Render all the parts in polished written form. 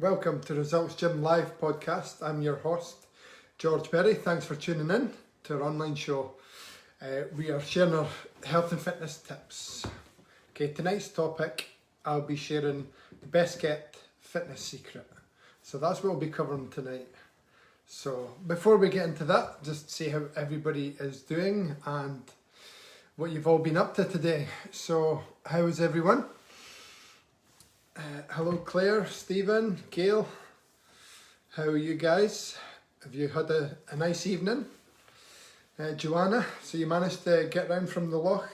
Welcome to Results Gym Live podcast. I'm your host, George Berry. Thanks for tuning in to our online show. We are sharing our health and fitness tips. Okay, tonight's topic, I'll be sharing the best kept fitness secret. So that's what we'll be covering tonight. So before we get into that, just see how everybody is doing and what you've all been up to today. So how is everyone? Hello Claire, Stephen, Gail, how are you guys? Have you had a nice evening? Joanna, so you managed to get round from the loch,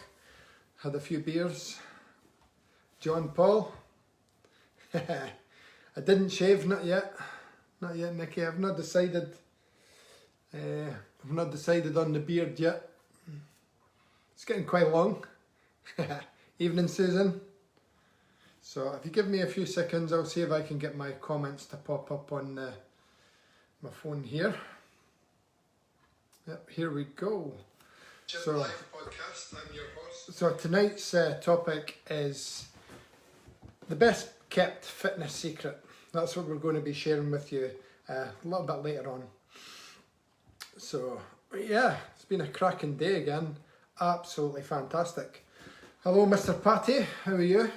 had a few beers. John Paul, I didn't shave, not yet Nikki, I've not decided on the beard yet. It's getting quite long. Evening Susan. So if you give me a few seconds, I'll see if I can get my comments to pop up on my phone here. Yep, here we go. Live podcast. I'm your host. So tonight's topic is the best kept fitness secret. That's what we're going to be sharing with you a little bit later on. So yeah, it's been a cracking day again. Absolutely fantastic. Hello Mr. Patty, how are you?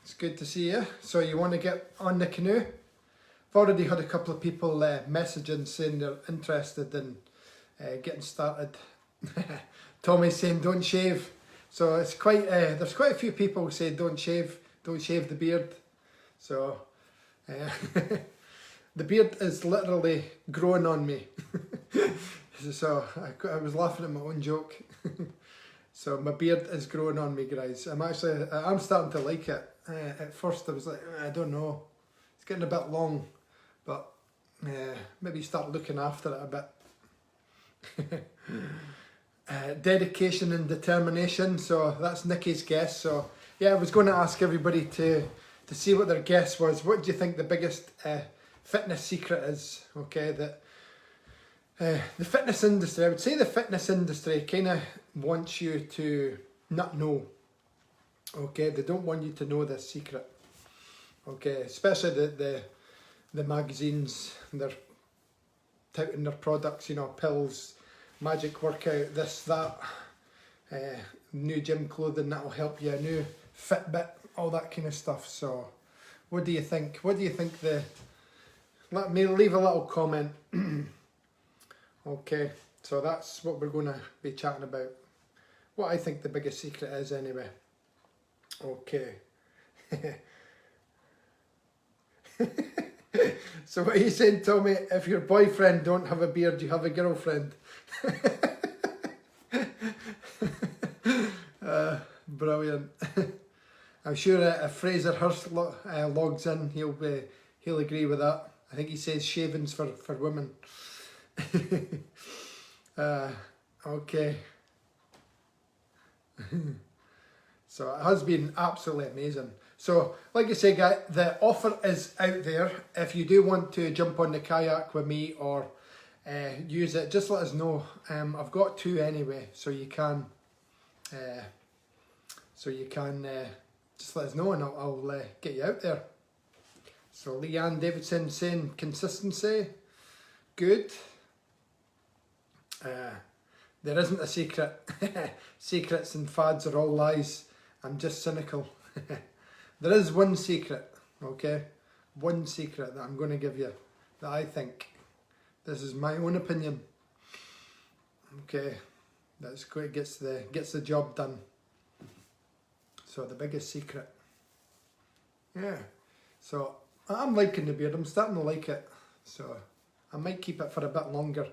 It's good to see you. So you want to get on the canoe? I've already had a couple of people messaging saying they're interested in getting started. Tommy's saying don't shave. So it's quite there's quite a few people who say don't shave the beard. So the beard is literally growing on me. So I was laughing at my own joke. So my beard is growing on me, guys. I'm starting to like it. At first I was like, I don't know, it's getting a bit long, but maybe start looking after it a bit. Dedication and determination, so that's Nikki's guess. So yeah, I was going to ask everybody to see what their guess was. What do you think the biggest fitness secret is? Okay, that the fitness industry, I would say the fitness industry kind of wants you to not know. Okay, they don't want you to know this secret. Okay, especially the magazines, they're touting their products, you know, pills, magic workout, this, that, new gym clothing that'll help you, a new Fitbit, all that kind of stuff. So, what do you think? What do you think let me leave a little comment. Okay, so that's what we're going to be chatting about. What I think the biggest secret is anyway. Okay. So what are you saying, Tommy? If your boyfriend don't have a beard, you have a girlfriend. Brilliant. I'm sure if Fraser Hurst logs in, he'll agree with that. I think he says shavings for women. Okay. So it has been absolutely amazing. So like I say, guys, the offer is out there. If you do want to jump on the kayak with me or use it, just let us know. I've got two anyway, so you can just let us know and I'll get you out there. So Leanne Davidson saying consistency, good. There isn't a secret. Secrets and fads are all lies. I'm just cynical. There is one secret, okay? One secret that I'm going to give you that I think, this is my own opinion, okay, that's great, gets the job done. So the biggest secret. Yeah. So I'm liking the beard. I'm starting to like it. So I might keep it for a bit longer.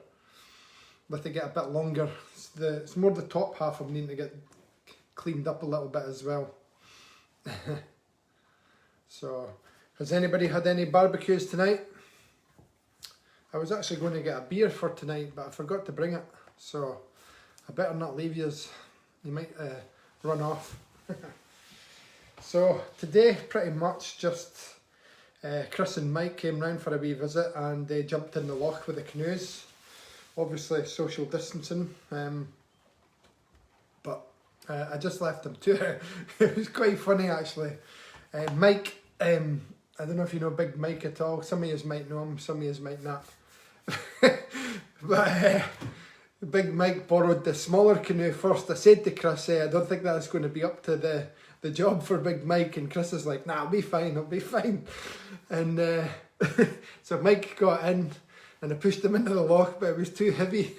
Let it get a bit longer. It's more the top half I'm needing to get cleaned up a little bit as well. So, has anybody had any barbecues tonight? I was actually going to get a beer for tonight, but I forgot to bring it. So, I better not leave yous. You might run off. So, today pretty much just Chris and Mike came round for a wee visit and they jumped in the loch with the canoes. Obviously social distancing, but I just left them to it. It was quite funny actually. Mike I don't know if you know Big Mike at all. Some of you might know him, some of you might not. But Big Mike borrowed the smaller canoe first. I said to Chris, I don't think that's going to be up to the job for Big Mike. And Chris is like, nah, I'll be fine, I'll be fine. And so Mike got in and I pushed him into the loch, but it was too heavy.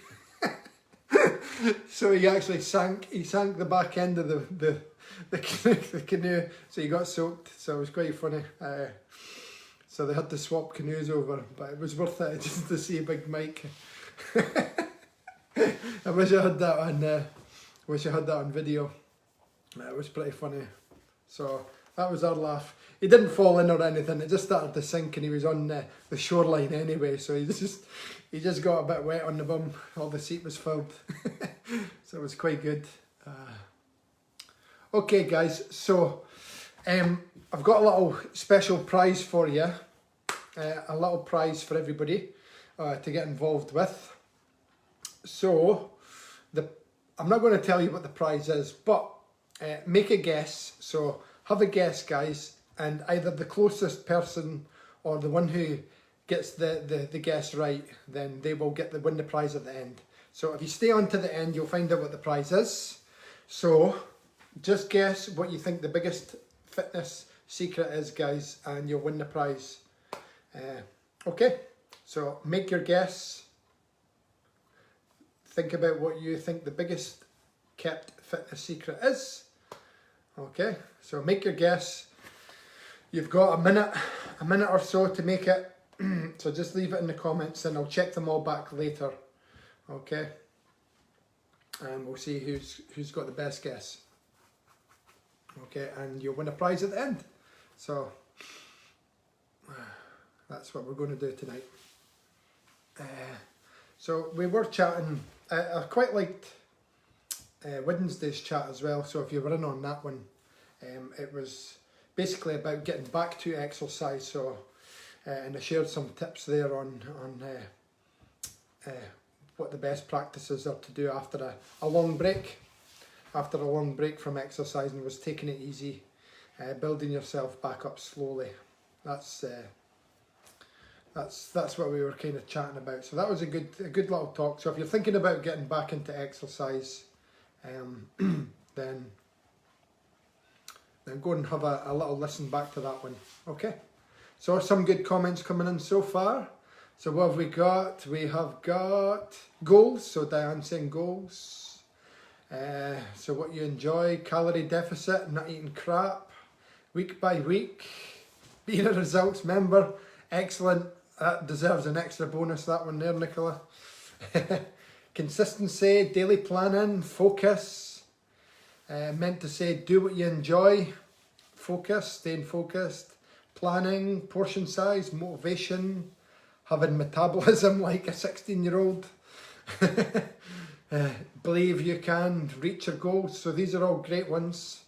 So he actually sank the back end of the canoe, so he got soaked. So it was quite funny. So they had to swap canoes over, but it was worth it just to see Big Mike. I wish I had that on video. It was pretty funny. So that was our laugh. He didn't fall in or anything. It just started to sink, and he was on the shoreline anyway. So he just got a bit wet on the bum. All the seat was filled. So it was quite good. Okay, guys. So I've got a little special prize for you. A little prize for everybody to get involved with. So I'm not going to tell you what the prize is, but make a guess. So have a guess, guys, and either the closest person or the one who gets the guess right, then they will win the prize at the end. So if you stay on to the end, you'll find out what the prize is. So just guess what you think the biggest fitness secret is, guys, and you'll win the prize. Okay, so make your guess. Think about what you think the biggest kept fitness secret is. Okay, so make your guess. You've got a minute or so to make it. So just leave it in the comments and I'll check them all back later. Okay, and we'll see who's got the best guess. Okay, and you'll win a prize at the end. So that's what we're going to do tonight. So we were chatting. I quite liked Wednesday's chat as well. So if you were in on that one, it was basically about getting back to exercise. So and I shared some tips there on what the best practices are to do after a long break. After a long break from exercising, was taking it easy, building yourself back up slowly. That's what we were kind of chatting about. So that was a good little talk. So if you're thinking about getting back into exercise, then go and have a little listen back to that one. Okay. So some good comments coming in so far. So what have we got? We have got goals. So Diane saying goals. So what you enjoy, calorie deficit, not eating crap, week by week, being a results member, excellent. That deserves an extra bonus, that one there, Nicola. Consistency, daily planning, focus. Meant to say do what you enjoy, focus, staying focused, planning, portion size, motivation, having metabolism like a 16-year-old. Believe you can reach your goals. So these are all great ones.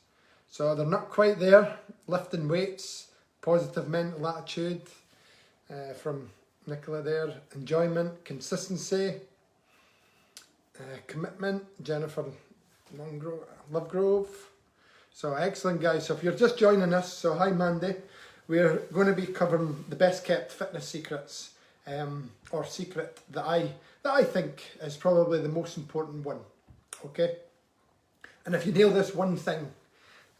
So they're not quite there. Lifting weights, positive mental attitude. From Nicola there, enjoyment, consistency, commitment, Jennifer Lovegrove. So excellent, guys. So if you're just joining us, so hi Mandy, we're going to be covering the best kept fitness secrets, or secret that I think is probably the most important one. Okay, and if you nail this one thing,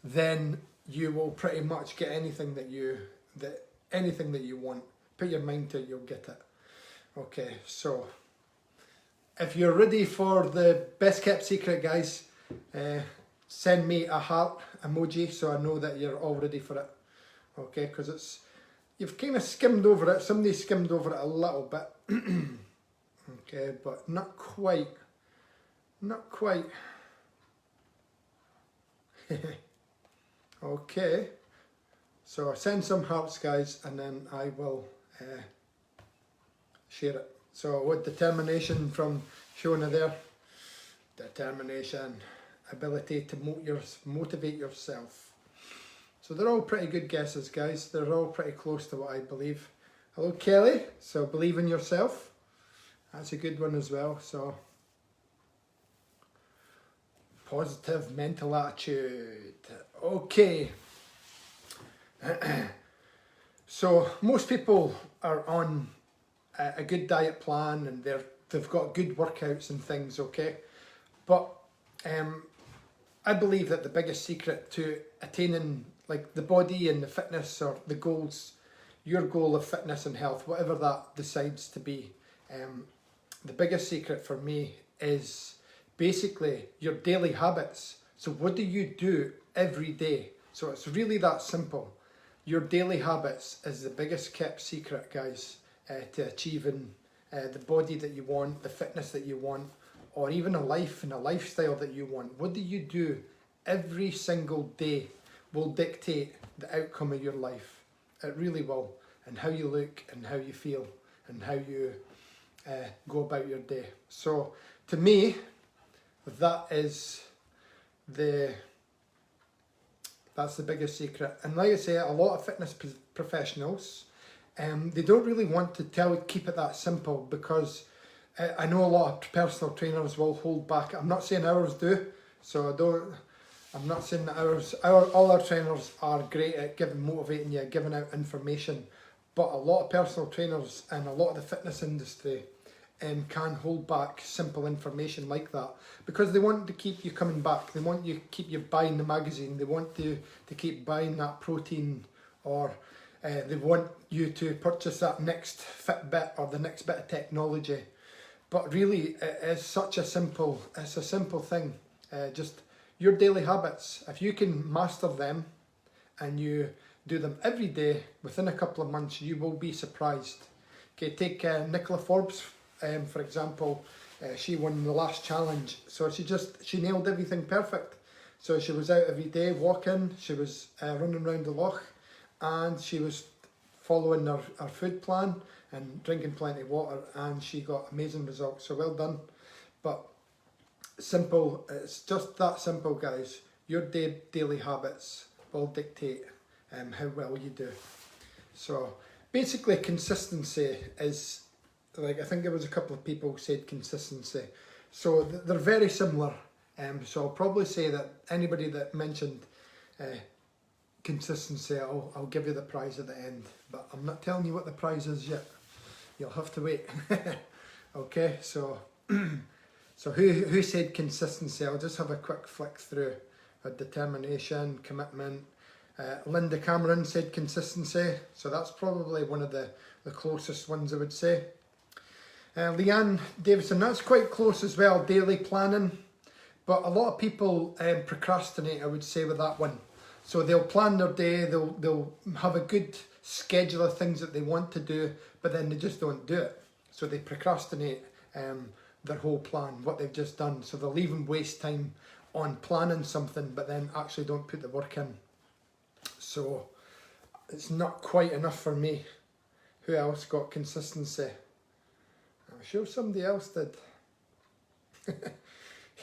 then you will pretty much get anything that you want. Put your mind to it, you'll get it. Okay, so if you're ready for the best kept secret, guys, send me a heart emoji so I know that you're all ready for it. Okay, because you've kind of skimmed over it. Somebody skimmed over it a little bit. Okay, but not quite. Not quite. Okay, so send some hearts, guys, and then I will share it. So what determination from Shona there? Determination, ability to motivate yourself. So they're all pretty good guesses, guys. They're all pretty close to what I believe. Hello Kelly, so believe in yourself. That's a good one as well. So positive mental attitude. Okay. So most people are on a good diet plan and they've got good workouts and things, okay? But I believe that the biggest secret to attaining like the body and the fitness or the goals, your goal of fitness and health, whatever that decides to be, the biggest secret for me is basically your daily habits. So what do you do every day? So it's really that simple. Your daily habits is the biggest kept secret, guys, to achieving the body that you want, the fitness that you want, or even a life and a lifestyle that you want. What do you do every single day will dictate the outcome of your life. It really will. And how you look and how you feel and how you go about your day. So to me, that's the biggest secret. And like I say, a lot of fitness professionals, they don't really want to keep it that simple, because I know a lot of personal trainers will hold back. I'm not saying ours do, so I'm not saying that all our trainers are great at motivating you, giving out information, but a lot of personal trainers and a lot of the fitness industry can hold back simple information like that, because they want to keep you coming back. They want you keep you buying the magazine. They want you to keep buying that protein, or they want you to purchase that next Fitbit or the next bit of technology. But really, it's a simple thing. Just your daily habits. If you can master them and you do them every day, within a couple of months, you will be surprised. Okay, take Nicola Forbes, for example. She won the last challenge, so she nailed everything perfect. So she was out every day walking, she was running around the loch, and she was following her food plan and drinking plenty of water, and she got amazing results. So well done. But simple, it's just that simple, guys. Your daily habits will dictate how well you do. So basically, consistency is, like, I think there was a couple of people who said consistency. So they're very similar. So I'll probably say that anybody that mentioned consistency, I'll give you the prize at the end. But I'm not telling you what the prize is yet. You'll have to wait. Okay, so so who said consistency? I'll just have a quick flick through. Determination, commitment. Linda Cameron said consistency, so that's probably one of the closest ones, I would say. Leanne Davison, that's quite close as well, daily planning. But a lot of people procrastinate, I would say, with that one. So they'll plan their day, they'll have a good schedule of things that they want to do, but then they just don't do it. So they procrastinate their whole plan, what they've just done. So they'll even waste time on planning something, but then actually don't put the work in. So it's not quite enough for me. Who else got consistency? I'm sure somebody else did.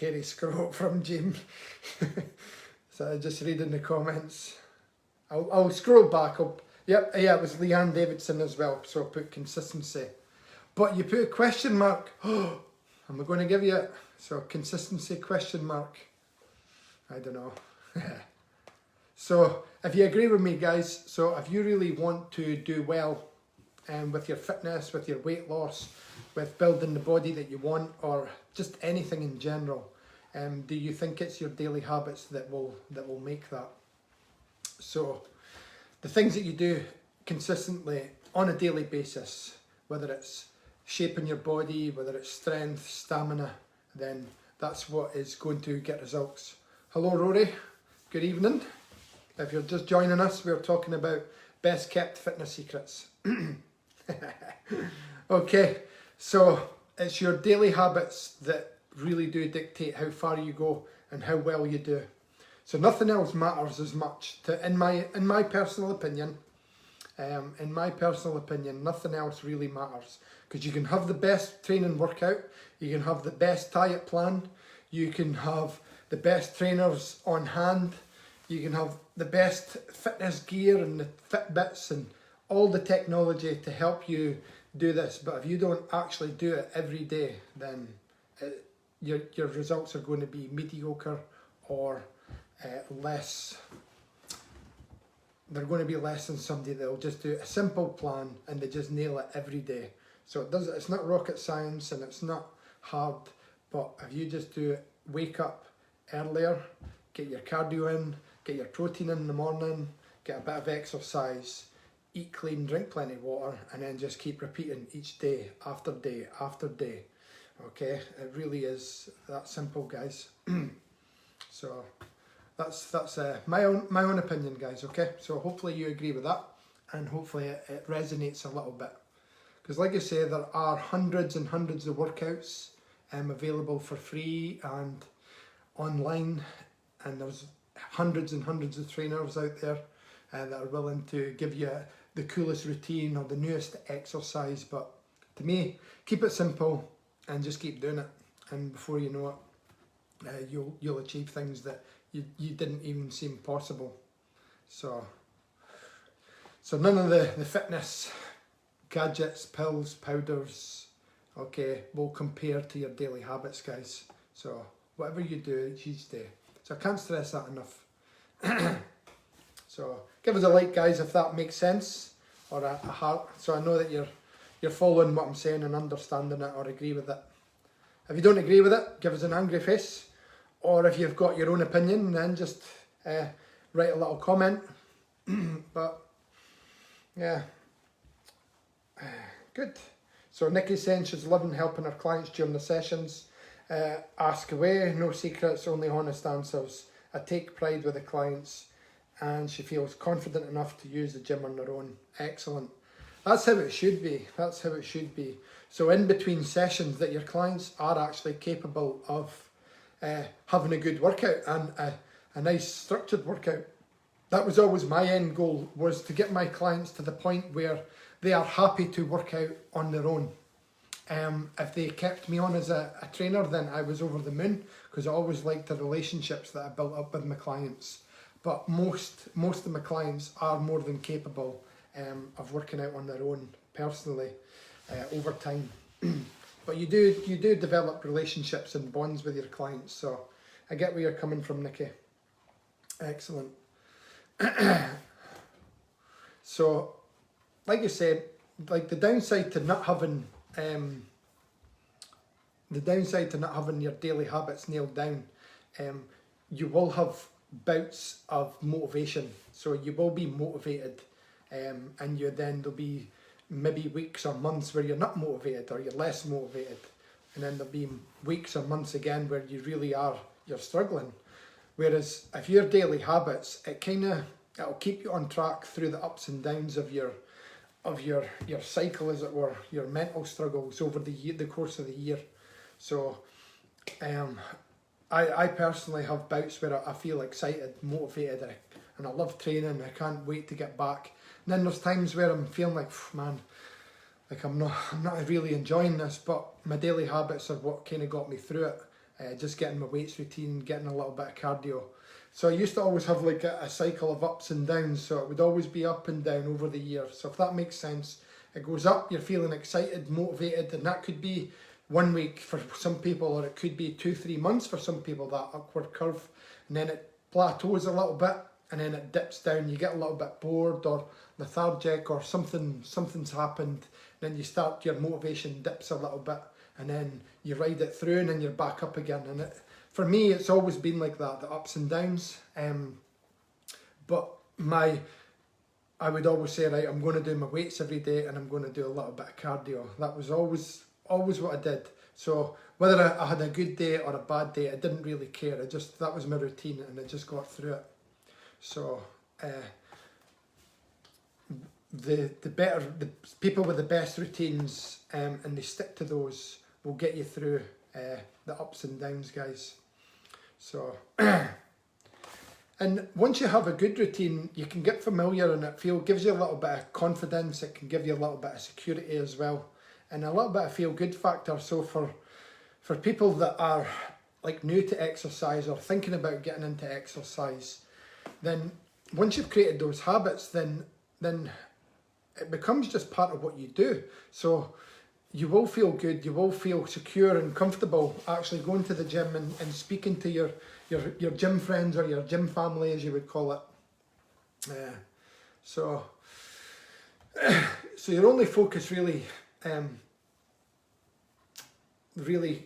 Hairy scroll from Jim. So I just read in the comments. I'll scroll back up. Yep, yeah, it was Leanne Davidson as well. So I put consistency. But you put a question mark. Oh, am I going to give you it? So consistency question mark. I don't know. So if you agree with me, guys, so if you really want to do well with your fitness, with your weight loss, with building the body that you want, or just anything in general, do you think it's your daily habits that will make that? So the things that you do consistently on a daily basis, whether it's shaping your body, whether it's strength, stamina, then that's what is going to get results. Hello Rory, good evening. If you're just joining us, we're talking about best kept fitness secrets. Okay, so it's your daily habits that really do dictate how far you go and how well you do. So nothing else matters as much. In my personal opinion, nothing else really matters, because you can have the best training workout, you can have the best diet plan, you can have the best trainers on hand, you can have the best fitness gear and the Fitbits and all the technology to help you do this. But if you don't actually do it every day, then your results are going to be mediocre or less they're going to be less than somebody that'll just do a simple plan and they just nail it every day. So it's not rocket science and it's not hard, but if you just do it, wake up earlier, get your cardio in, get your protein in the morning, get a bit of exercise, eat clean, drink plenty of water, and then just keep repeating each day after day after day. Okay, it really is that simple, guys. So that's my own opinion, guys. Okay, so hopefully you agree with that, and hopefully it resonates a little bit. Because like I say, there are hundreds and hundreds of workouts available for free and online, and there's hundreds and hundreds of trainers out there that are willing to give you the coolest routine or the newest exercise. But to me, keep it simple and just keep doing it, and before you know it, you'll achieve things that you didn't even seem possible. So none of the fitness gadgets, pills, powders, okay, will compare to your daily habits, guys. So whatever you do each day. So I can't stress that enough. So give us a like, guys, if that makes sense, or a heart, so I know that you're following what I'm saying and understanding it or agree with it. If you don't agree with it, give us an angry face, or if you've got your own opinion, then just write a little comment. But yeah, good. So Nikki's saying she's loving helping her clients during the sessions. Ask away, no secrets, only honest answers. I take pride with the clients, and she feels confident enough to use the gym on her own. Excellent. That's how it should be. That's how it should be. So in between sessions, that your clients are actually capable of having a good workout and a nice structured workout. That was always my end goal, was to get my clients to the point where they are happy to work out on their own. If they kept me on as a trainer, then I was over the moon, because I always liked the relationships that I built up with my clients. But most of my clients are more than capable of working out on their own personally over time. But you do develop relationships and bonds with your clients. So I get where you're coming from, Nikki. Excellent. So, like I said, like the downside to not having your daily habits nailed down, you will have bouts of motivation. So you will be motivated, and there'll be maybe weeks or months where you're not motivated or you're less motivated, and then there'll be weeks or months again where you're struggling. Whereas if your daily habits, it'll keep you on track through the ups and downs of your cycle, as it were, your mental struggles over the course of the year. So I personally have bouts where I feel excited, motivated, and I love training. I can't wait to get back. And then there's times where I'm feeling like, man, like I'm not really enjoying this, but my daily habits are what kind of got me through it. Just getting my weights routine, getting a little bit of cardio. So I used to always have like a cycle of ups and downs, so it would always be up and down over the year. So if that makes sense, it goes up, you're feeling excited, motivated, and that could be 1 week for some people, or it could be 2-3 months for some people, that upward curve, and then it plateaus a little bit, and then it dips down. You get a little bit bored or lethargic, or something's happened, and then your motivation dips a little bit, and then you ride it through, and then you're back up again. And for me, it's always been like that, the ups and downs. But I would always say, right, I'm going to do my weights every day, and I'm going to do a little bit of cardio. That was always what I did. So whether I had a good day or a bad day, I didn't really care. That was my routine, and I just got through it. So the people with the best routines, and they stick to those, will get you through the ups and downs, guys. So and once you have a good routine, you can get familiar, and it gives you a little bit of confidence. It can give you a little bit of security as well, and a little bit of feel-good factor. So for people that are like new to exercise or thinking about getting into exercise, then once you've created those habits, then it becomes just part of what you do. So you will feel good, you will feel secure and comfortable actually going to the gym and speaking to your gym friends, or your gym family, as you would call it. So so your only focus really really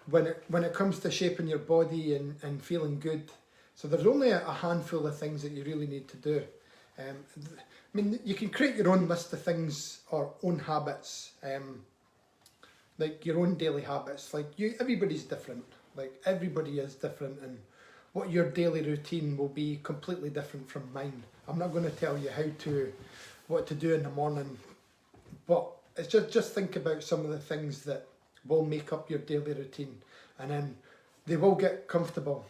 when it comes to shaping your body and feeling good, so there's only a handful of things that you really need to do. I mean, you can create your own list of things or own habits, like your own daily habits. Like everybody's different. Like everybody is different, and what your daily routine will be completely different from mine. I'm not going to tell you what to do in the morning, but it's just think about some of the things that will make up your daily routine, and then they will get comfortable.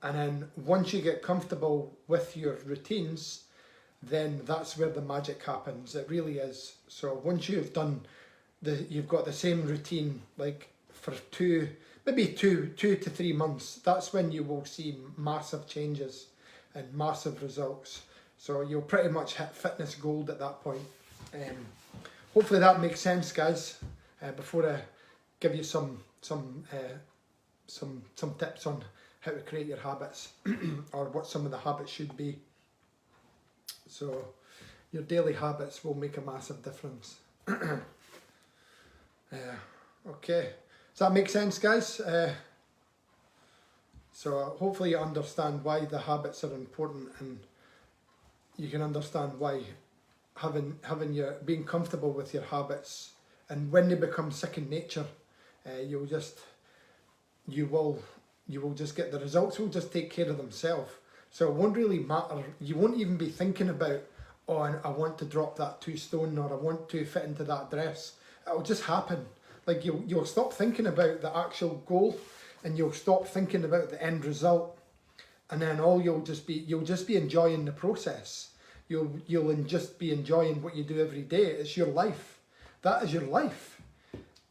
And then once you get comfortable with your routines, then that's where the magic happens. It really is. So once you've got the same routine like for maybe two to 3 months, that's when you will see massive changes and massive results. So you'll pretty much hit fitness gold at that point. Hopefully that makes sense, guys. Before I give you some tips on how to create your habits or what some of the habits should be. So your daily habits will make a massive difference. Okay, does that make sense, guys? So hopefully you understand why the habits are important, and you can understand why being comfortable with your habits, and when they become second nature, you will just get the results will just take care of themselves. So it won't really matter. You won't even be thinking about, oh, I want to drop that 2 stone, or I want to fit into that dress. It'll just happen. Like you'll stop thinking about the actual goal, and you'll stop thinking about the end result, and then you'll just be enjoying the process. You'll just be enjoying what you do every day. It's your life. That is your life,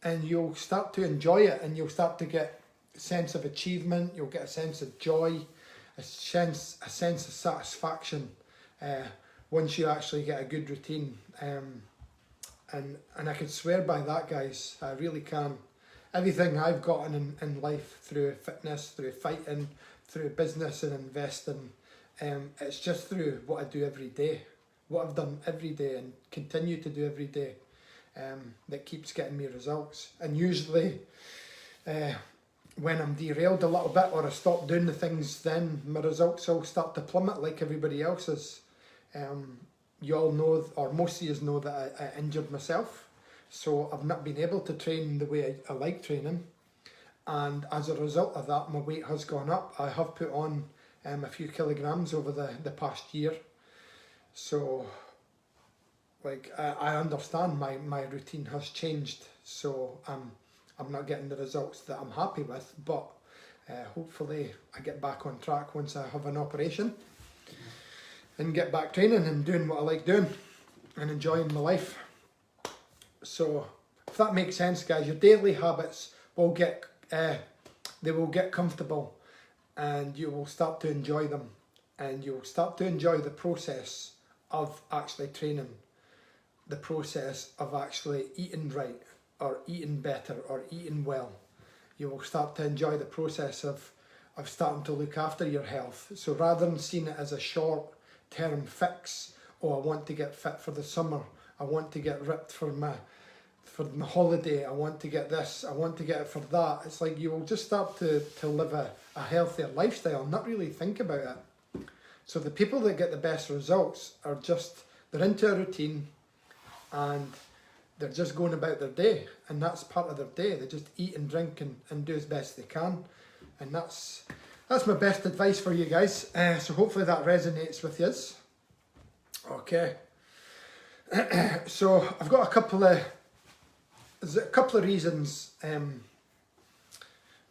and you'll start to enjoy it, and you'll start to get a sense of achievement. You'll get a sense of joy, a sense of satisfaction once you actually get a good routine. And I can swear by that, guys. I really can. Everything I've gotten in life through fitness, through fighting, through business and investing, it's just through what I do every day, what I've done every day and continue to do every day, that keeps getting me results. And usually when I'm derailed a little bit, or I stop doing the things, then my results will start to plummet like everybody else's. You all know, or most of you know, that I injured myself, so I've not been able to train the way I like training, and as a result of that, my weight has gone up. I have put on a few kilograms over the past year. So like I understand my routine has changed, so I'm not getting the results that I'm happy with, but hopefully I get back on track once I have an operation and get back training and doing what I like doing and enjoying my life. So if that makes sense, guys, your daily habits will get comfortable, and you will start to enjoy them, and you'll start to enjoy the process of actually training, the process of actually eating right, or eating better, or eating well. You will start to enjoy the process of starting to look after your health. So rather than seeing it as a short-term fix, oh, I want to get fit for the summer, I want to get ripped for my holiday, I want to get this, I want to get it for that. It's like you will just start to live a healthier lifestyle, not really think about it. So the people that get the best results are they're into a routine, and they're just going about their day, and that's part of their day. They just eat and drink and do as best they can, and that's my best advice for you guys. So hopefully that resonates with you. Okay. So I've got a couple of reasons.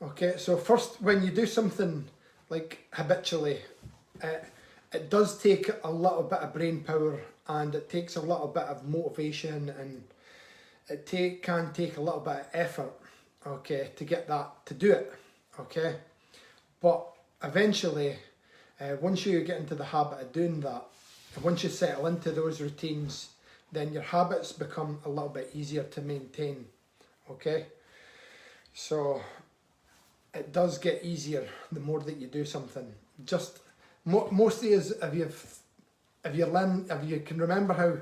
Okay, so first, when you do something like habitually, it does take a little bit of brain power, and it takes a little bit of motivation, and it can take a little bit of effort, okay, to do it, okay. But eventually, once you get into the habit of doing that, and once you settle into those routines, then your habits become a little bit easier to maintain, okay. So it does get easier the more that you do something. Just most of you, if you can remember how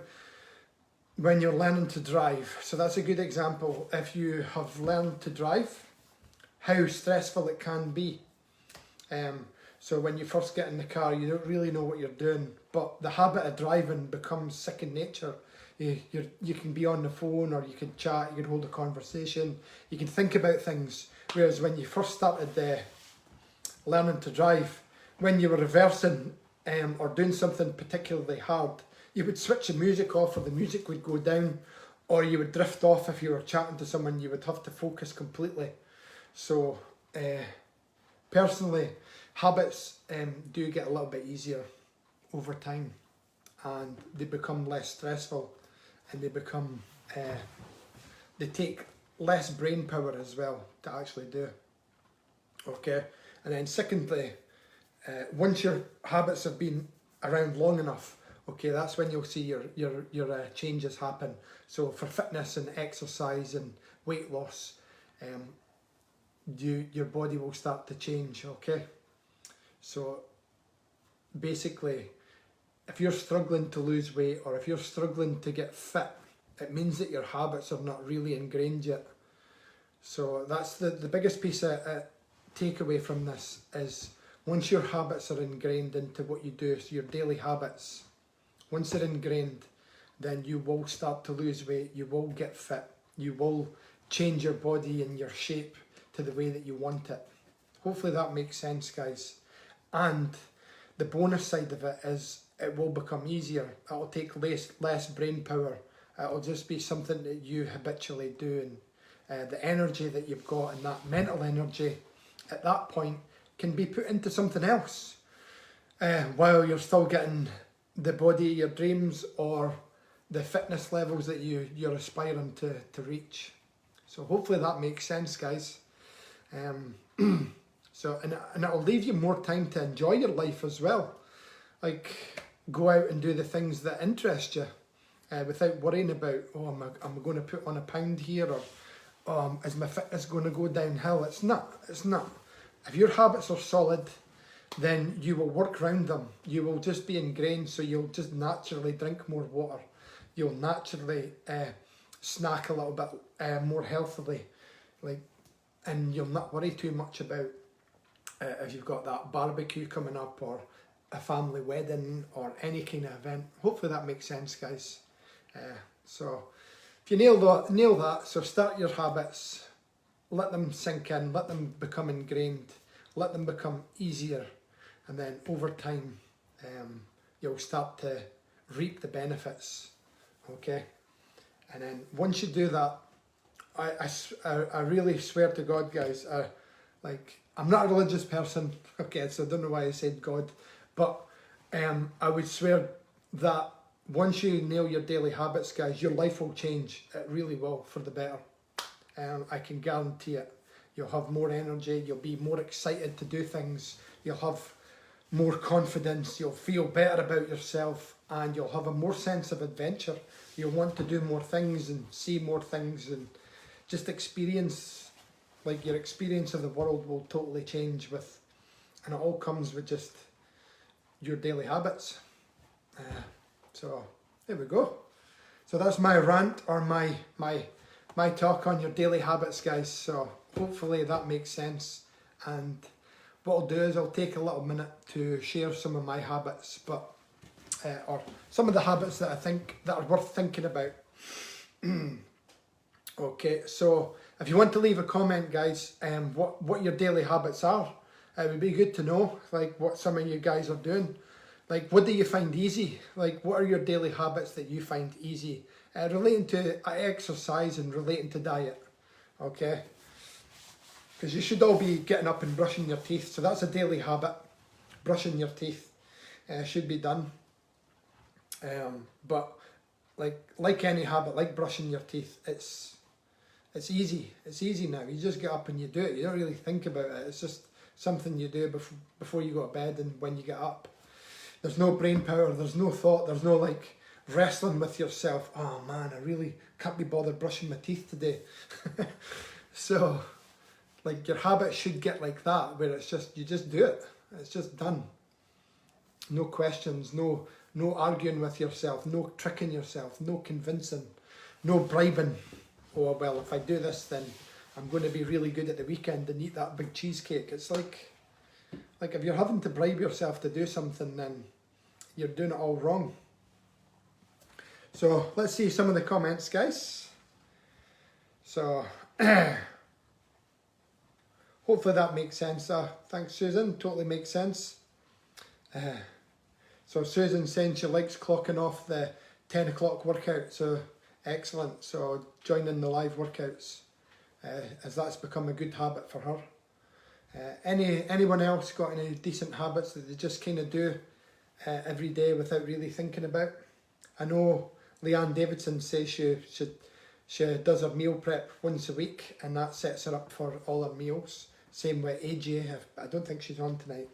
when you're learning to drive, so that's a good example. If you have learned to drive, how stressful it can be. So when you first get in the car, you don't really know what you're doing, but the habit of driving becomes second nature. You can be on the phone, or you can chat, you can hold a conversation, you can think about things. Whereas when you first started learning to drive, when you were reversing or doing something particularly hard, you would switch the music off, or the music would go down, or you would drift off. If you were chatting to someone, you would have to focus completely. So personally, habits do get a little bit easier over time, and they become less stressful, and they take less brain power as well to actually do. Okay, and then secondly, once your habits have been around long enough, okay, that's when you'll see your changes happen. So for fitness and exercise and weight loss, your body will start to change. Okay, so basically, if you're struggling to lose weight, or if you're struggling to get fit, it means that your habits are not really ingrained yet. So that's the biggest piece of takeaway from this is, once your habits are ingrained into what you do, so your daily habits, once they're ingrained, then you will start to lose weight, you will get fit, you will change your body and your shape to the way that you want it. Hopefully that makes sense, guys. And the bonus side of it is, it will become easier. It'll take less brain power. It'll just be something that you habitually do, and the energy that you've got, and that mental energy at that point, can be put into something else while you're still getting the body of your dreams, or the fitness levels that you're aspiring to reach. So hopefully that makes sense, guys. So and it'll leave you more time to enjoy your life as well. Like, go out and do the things that interest you without worrying about, oh, am I going to put on a pound here, or is my fitness going to go downhill? It's not. If your habits are solid, then you will work around them. You will just be ingrained, so you'll just naturally drink more water. You'll naturally snack a little bit more healthily, and you'll not worry too much about if you've got that barbecue coming up, or a family wedding, or any kind of event. Hopefully that makes sense, guys. So if you nail that, so start your habits, let them sink in, let them become ingrained, let them become easier, and then over time you'll start to reap the benefits. Okay, and then once you do that, I really swear to God, guys, I'm not a religious person, okay, so I don't know why I said God, but I would swear that once you nail your daily habits, guys, your life will change. It really will, for the better. I can guarantee it. You'll have more energy, you'll be more excited to do things, you'll have more confidence, you'll feel better about yourself, and you'll have a more sense of adventure. You'll want to do more things and see more things, and just experience, your experience of the world will totally change and it all comes with just your daily habits. So there we go. So that's my rant, or my talk on your daily habits, guys. So hopefully that makes sense. And what I'll do is I'll take a little minute to share some of my habits, or some of the habits that I think that are worth thinking about. Okay, so if you want to leave a comment, guys, what your daily habits are, it would be good to know, what some of you guys are doing. What do you find easy? What are your daily habits that you find easy? Relating to exercise and relating to diet, okay? Because you should all be getting up and brushing your teeth, so that's a daily habit. Brushing your teeth should be done. But like any habit, like brushing your teeth, it's easy. It's easy now. You just get up and you do it. You don't really think about it. It's just something you do before you go to bed and when you get up. There's no brain power, there's no thought, there's no wrestling with yourself. Oh man, I really can't be bothered brushing my teeth today. So, your habit should get like that, where it's just, you just do it. It's just done. No questions, no No arguing with yourself, no tricking yourself, no convincing, no bribing. Oh, well, if I do this, then I'm going to be really good at the weekend and eat that big cheesecake. It's like if you're having to bribe yourself to do something, then you're doing it all wrong. So let's see some of the comments, guys. So hopefully that makes sense. Thanks, Susan. Totally makes sense. So Susan saying she likes clocking off the 10 o'clock workout. So excellent. So joining the live workouts, as that's become a good habit for her. Anyone else got any decent habits that they just kind of do every day without really thinking about? I know Leanne Davidson says she does her meal prep once a week, and that sets her up for all her meals. Same with AJ. I don't think she's on tonight.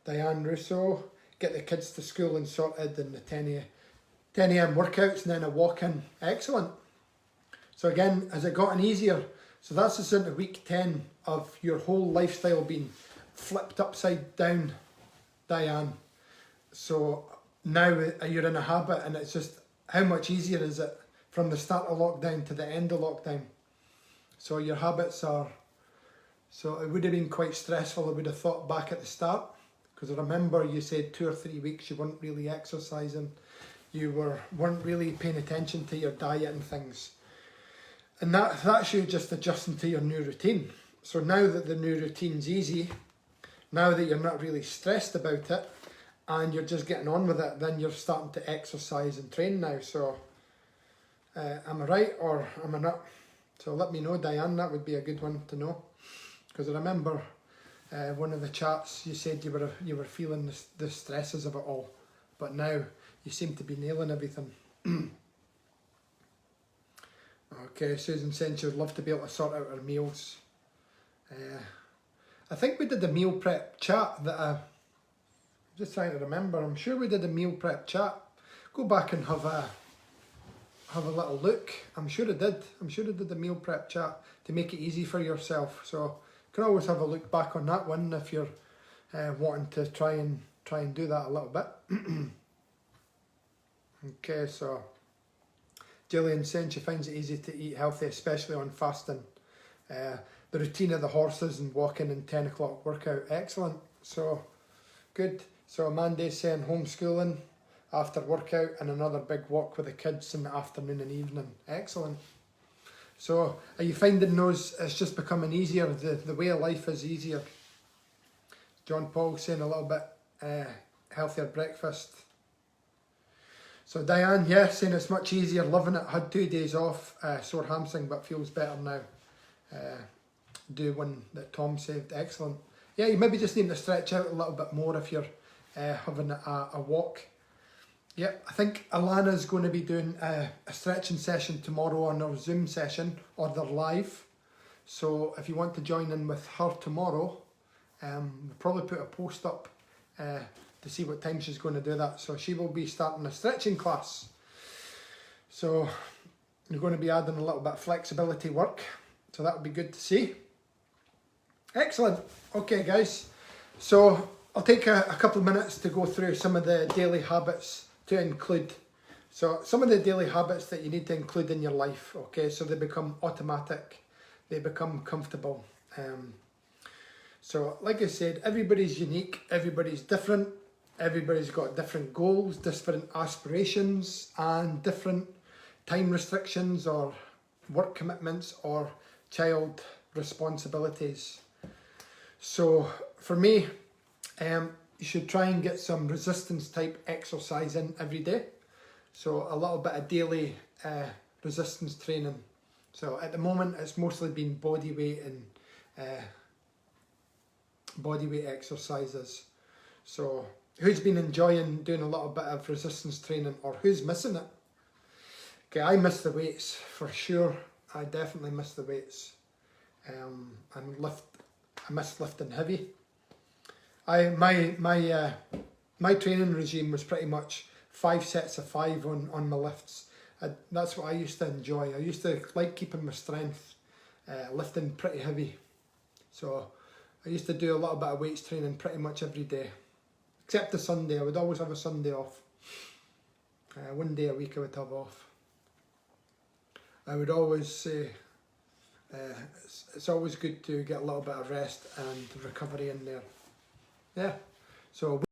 Diane Russo, get the kids to school and sorted, and the 10 a.m. workouts, and then a walk-in. Excellent. So again, has it gotten easier? So that's the sort of week 10 of your whole lifestyle being flipped upside down, Diane. So now you're in a habit, and it's just, how much easier is it from the start of lockdown to the end of lockdown? So your habits are, so it would have been quite stressful, I would have thought, back at the start, because I remember you said 2 or 3 weeks you weren't really exercising, you weren't really paying attention to your diet and things. And that's you just adjusting to your new routine. So now that the new routine's easy, now that you're not really stressed about it, and you're just getting on with it, then you're starting to exercise and train now. So am I right or am I not? So let me know, Diane, that would be a good one to know. Because I remember one of the chats, you said you were feeling the stresses of it all, but now you seem to be nailing everything. Okay, Susan saying she would love to be able to sort out her meals. I think we did the meal prep chat that I'm just trying to remember. I'm sure we did a meal prep chat. Go back and have a little look. I'm sure I did. I'm sure I did the meal prep chat to make it easy for yourself. So you can always have a look back on that one if you're wanting to try and do that a little bit. Okay, so Gillian saying she finds it easy to eat healthy, especially on fasting. The routine of the horses and walking and 10 o'clock workout. Excellent. So good. So Amanda's saying homeschooling after workout and another big walk with the kids in the afternoon and evening. Excellent. So are you finding those, it's just becoming easier, the way of life is easier? John Paul saying a little bit healthier breakfast. So Diane, yeah, saying it's much easier, loving it, had 2 days off, sore hamstring but feels better now. Do one that Tom saved, excellent. Yeah, you maybe just need to stretch out a little bit more if you're having a walk. Yeah, I think Alana's going to be doing a stretching session tomorrow on our Zoom session, or they're live. So if you want to join in with her tomorrow, we'll probably put a post up to see what time she's going to do that. So she will be starting a stretching class. So you're going to be adding a little bit of flexibility work. So that would be good to see. Excellent. Okay, guys. So I'll take a couple of minutes to go through some of the daily habits to include. So some of the daily habits that you need to include in your life. Okay, so they become automatic. They become comfortable. So like I said, everybody's unique. Everybody's different. Everybody's got different goals, different aspirations, and different time restrictions or work commitments or child responsibilities. So for me, you should try and get some resistance type exercise in every day. So a little bit of daily resistance training. So at the moment, it's mostly been body weight and body weight exercises. So who's been enjoying doing a little bit of resistance training, or who's missing it? Okay, I miss the weights for sure. I definitely miss the weights. I miss lifting heavy. My training regime was pretty much 5 sets of 5 on my lifts. That's what I used to enjoy. I used to like keeping my strength, lifting pretty heavy. So I used to do a little bit of weights training pretty much every day. except the Sunday. I would always have a Sunday off. 1 day a week I would have off. I would always say it's always good to get a little bit of rest and recovery in there. Yeah, so